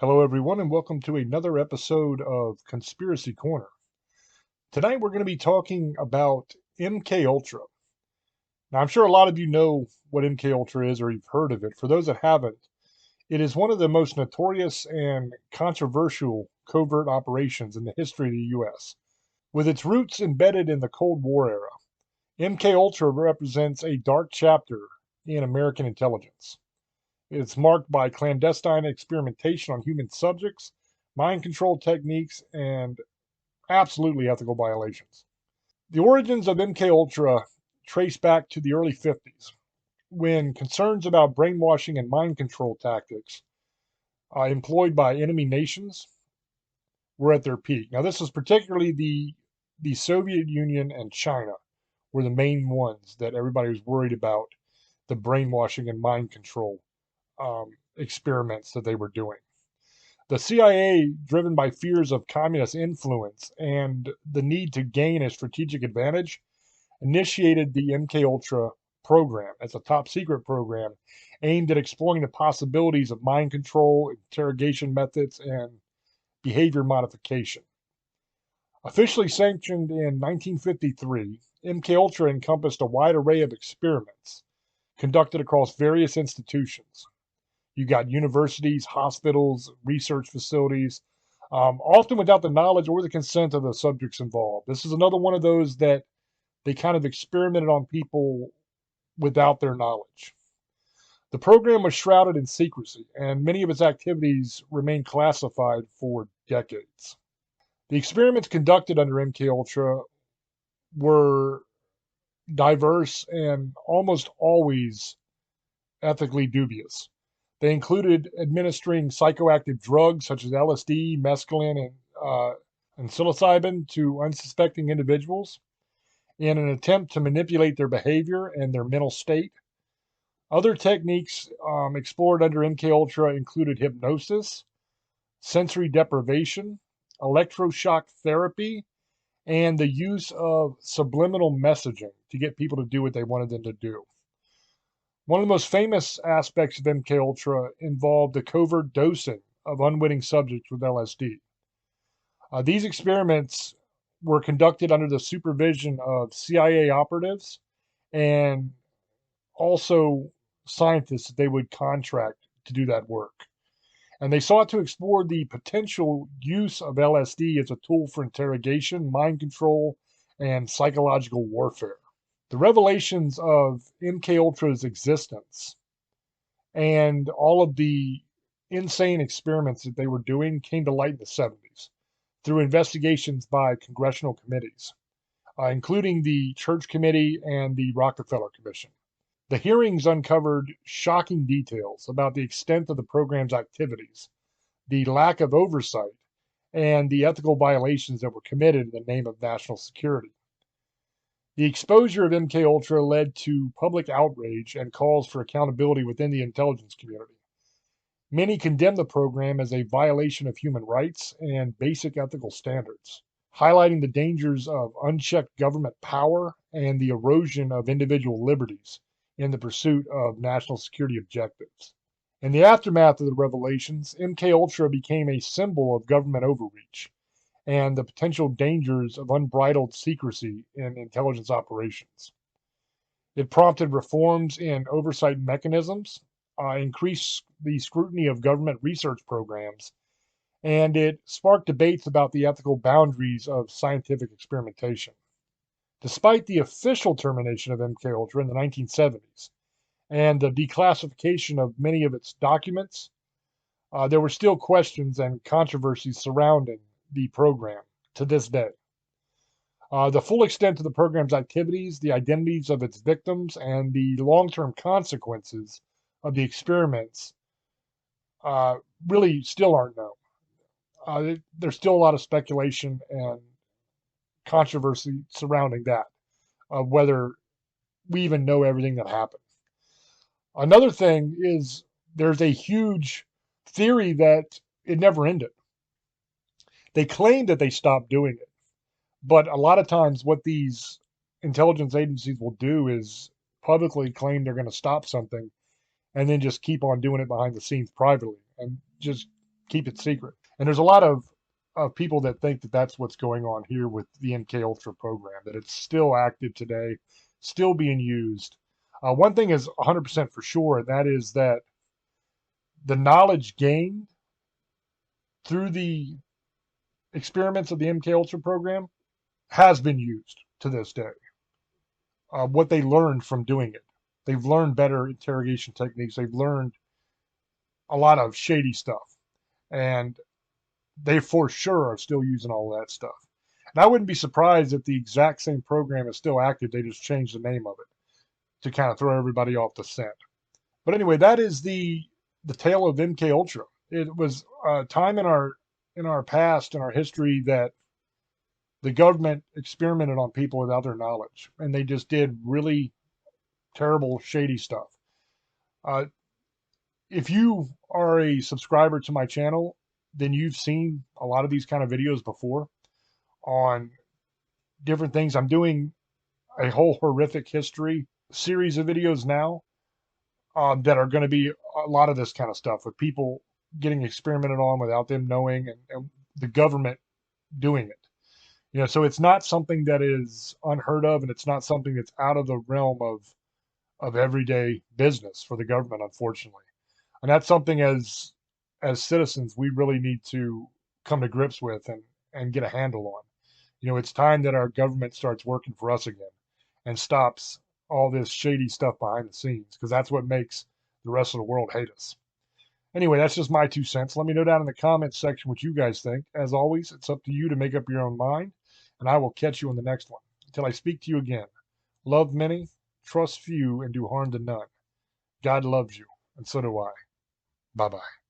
Hello, everyone, and welcome to another episode of Conspiracy Corner. Tonight, we're going to be talking about MK Ultra. Now, I'm sure a lot of you know what MK Ultra is or you've heard of it. For those that haven't, it is one of the most notorious and controversial covert operations in the history of the U.S. With its roots embedded in the Cold War era, MK Ultra represents a dark chapter in American intelligence. It's marked by clandestine experimentation on human subjects, mind control techniques, and absolutely ethical violations. The origins of MKUltra trace back to the early 50s, when concerns about brainwashing and mind control tactics employed by enemy nations were at their peak. Now, this was particularly the Soviet Union and China were the main ones that everybody was worried about the brainwashing and mind control experiments that they were doing. The CIA, driven by fears of communist influence and the need to gain a strategic advantage, initiated the MKUltra program as a top secret program aimed at exploring the possibilities of mind control, interrogation methods, and behavior modification. Officially sanctioned in 1953, MKUltra encompassed a wide array of experiments conducted across various institutions. You got universities, hospitals, research facilities, often without the knowledge or the consent of the subjects involved. This is another one of those that they kind of experimented on people without their knowledge. The program was shrouded in secrecy, and many of its activities remained classified for decades. The experiments conducted under MKUltra were diverse and almost always ethically dubious. They included administering psychoactive drugs such as LSD, mescaline, and psilocybin to unsuspecting individuals in an attempt to manipulate their behavior and their mental state. Other techniques explored under MKUltra included hypnosis, sensory deprivation, electroshock therapy, and the use of subliminal messaging to get people to do what they wanted them to do. One of the most famous aspects of MKUltra involved the covert dosing of unwitting subjects with LSD. These experiments were conducted under the supervision of CIA operatives and also scientists that they would contract to do that work. And they sought to explore the potential use of LSD as a tool for interrogation, mind control, and psychological warfare. The revelations of MKUltra's existence and all of the insane experiments that they were doing came to light in the 70s through investigations by congressional committees, including the Church Committee and the Rockefeller Commission. The hearings uncovered shocking details about the extent of the program's activities, the lack of oversight, and the ethical violations that were committed in the name of national security. The exposure of MKUltra led to public outrage and calls for accountability within the intelligence community. Many condemned the program as a violation of human rights and basic ethical standards, highlighting the dangers of unchecked government power and the erosion of individual liberties in the pursuit of national security objectives. In the aftermath of the revelations, MKUltra became a symbol of government overreach and the potential dangers of unbridled secrecy in intelligence operations. It prompted reforms in oversight mechanisms, increased the scrutiny of government research programs, and it sparked debates about the ethical boundaries of scientific experimentation. Despite the official termination of MKUltra in the 1970s and the declassification of many of its documents, there were still questions and controversies surrounding the program to this day. The full extent of the program's activities, the identities of its victims, and the long term consequences of the experiments really still aren't known. There's still a lot of speculation and controversy surrounding that, of whether we even know everything that happened. Another thing is there's a huge theory that it never ended. They claim that they stopped doing it, but a lot of times what these intelligence agencies will do is publicly claim they're going to stop something and then just keep on doing it behind the scenes privately and just keep it secret. And there's a lot of people that think that that's what's going on here with the MK Ultra program, that it's still active today, still being used. One thing is 100% for sure, and that is that the knowledge gained through the experiments of the MK Ultra program has been used to this day. What they learned from doing it, they've learned better interrogation techniques. They've learned a lot of shady stuff, and they for sure are still using all that stuff. And I wouldn't be surprised if the exact same program is still active. They just changed the name of it to kind of throw everybody off the scent. But anyway, that is the tale of MK Ultra. It was a time in our past, in our history, that the government experimented on people without their knowledge, and they just did really terrible, shady stuff. Uh, if you are a subscriber to my channel, then you've seen a lot of these kind of videos before on different things. I'm doing a whole horrific history series of videos now that are going to be a lot of this kind of stuff with people getting experimented on without them knowing, and the government doing it. So it's not something that is unheard of, and it's not something that's out of the realm of everyday business for the government, unfortunately. And that's something as citizens we really need to come to grips with and get a handle on. It's time that our government starts working for us again and stops all this shady stuff behind the scenes, because that's what makes the rest of the world hate us. Anyway, that's just my 2 cents. Let me know down in the comments section what you guys think. As always, it's up to you to make up your own mind, and I will catch you in the next one. Until I speak to you again, love many, trust few, and do harm to none. God loves you, and so do I. Bye-bye.